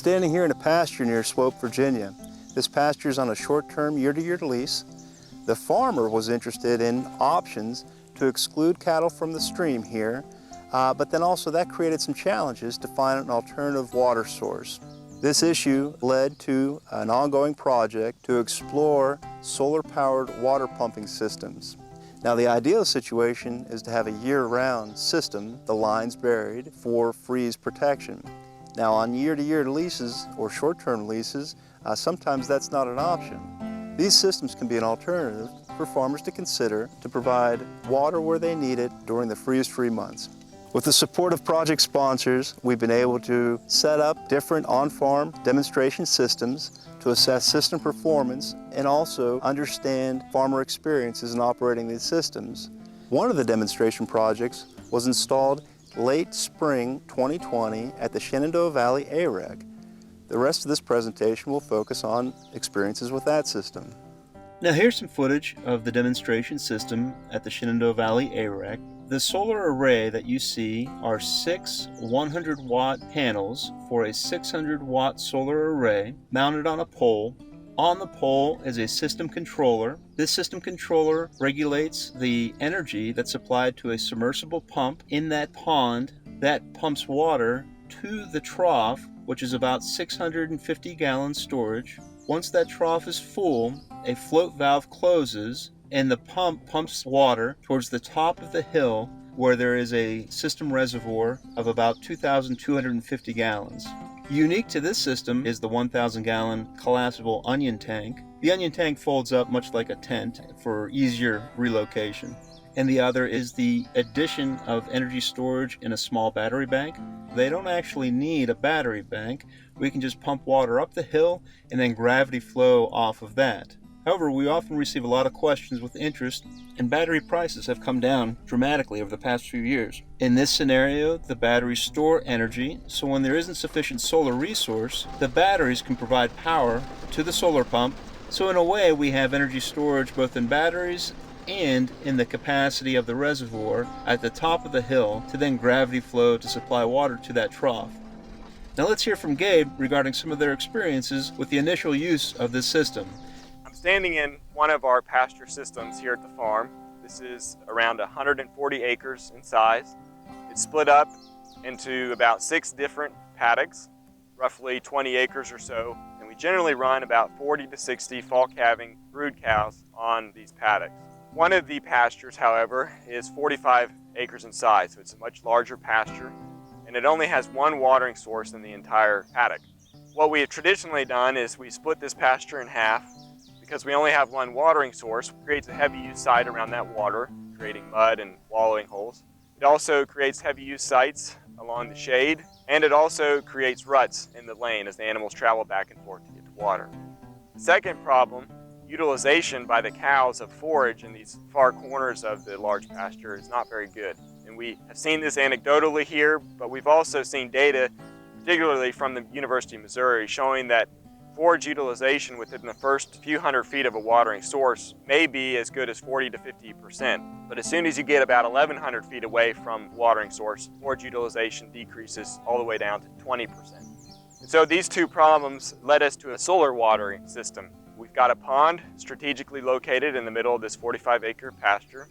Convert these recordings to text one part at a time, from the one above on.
Standing here in a pasture near Swope, Virginia. This pasture is on a short-term year-to-year lease. The farmer was interested in options to exclude cattle from the stream here, but then also that created some challenges to find an alternative water source. This issue led to an ongoing project to explore solar-powered water pumping systems. Now, the ideal situation is to have a year-round system, the lines buried, for freeze protection. Now, on year-to-year leases or short-term leases, sometimes that's not an option. These systems can be an alternative for farmers to consider to provide water where they need it during the freeze-free months. With the support of project sponsors, we've been able to set up different on-farm demonstration systems to assess system performance and also understand farmer experiences in operating these systems. One of the demonstration projects was installed late spring 2020 at the Shenandoah Valley AREC. The rest of this presentation will focus on experiences with that system. Now here's some footage of the demonstration system at the Shenandoah Valley AREC. The solar array that you see are 6 100-watt panels for a 600-watt solar array mounted on a pole. On the pole is a system controller. This system controller regulates the energy that's supplied to a submersible pump in that pond that pumps water to the trough, which is about 650 gallon storage. Once that trough is full, a float valve closes and the pump pumps water towards the top of the hill where there is a system reservoir of about 2,250 gallons. Unique to this system is the 1,000-gallon collapsible onion tank. The onion tank folds up much like a tent for easier relocation. And the other is the addition of energy storage in a small battery bank. They don't actually need a battery bank. We can just pump water up the hill and then gravity flow off of that. However, we often receive a lot of questions with interest, and battery prices have come down dramatically over the past few years. In this scenario, the batteries store energy, so when there isn't sufficient solar resource, the batteries can provide power to the solar pump. So in a way, we have energy storage both in batteries and in the capacity of the reservoir at the top of the hill to then gravity flow to supply water to that trough. Now let's hear from Gabe regarding some of their experiences with the initial use of this system. Standing in one of our pasture systems here at the farm. This is around 140 acres in size. It's split up into about 6 different paddocks, roughly 20 acres or so, and we generally run about 40 to 60 fall calving brood cows on these paddocks. One of the pastures, however, is 45 acres in size, so it's a much larger pasture, and it only has one watering source in the entire paddock. What we have traditionally done is we split this pasture in half. Because we only have one watering source, it creates a heavy use site around that water, creating mud and wallowing holes. It also creates heavy use sites along the shade, and it also creates ruts in the lane as the animals travel back and forth to get to water. The second problem, utilization by the cows of forage in these far corners of the large pasture is not very good. And we have seen this anecdotally here, but we've also seen data, particularly from the University of Missouri, showing that forage utilization within the first few hundred feet of a watering source may be as good as 40 to 50%. But as soon as you get about 1,100 feet away from watering source, forage utilization decreases all the way down to 20%. And so these two problems led us to a solar watering system. We've got a pond strategically located in the middle of this 45-acre pasture.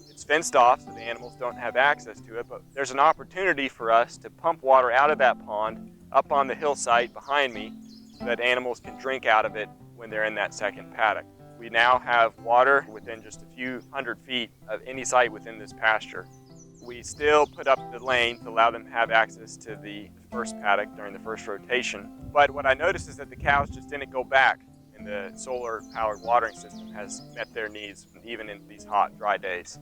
It's fenced off so the animals don't have access to it, but there's an opportunity for us to pump water out of that pond up on the hillside behind me so that animals can drink out of it when they're in that second paddock. We now have water within just a few hundred feet of any site within this pasture. We still put up the lane to allow them to have access to the first paddock during the first rotation. But what I noticed is that the cows just didn't go back, and the solar-powered watering system has met their needs even in these hot, dry days.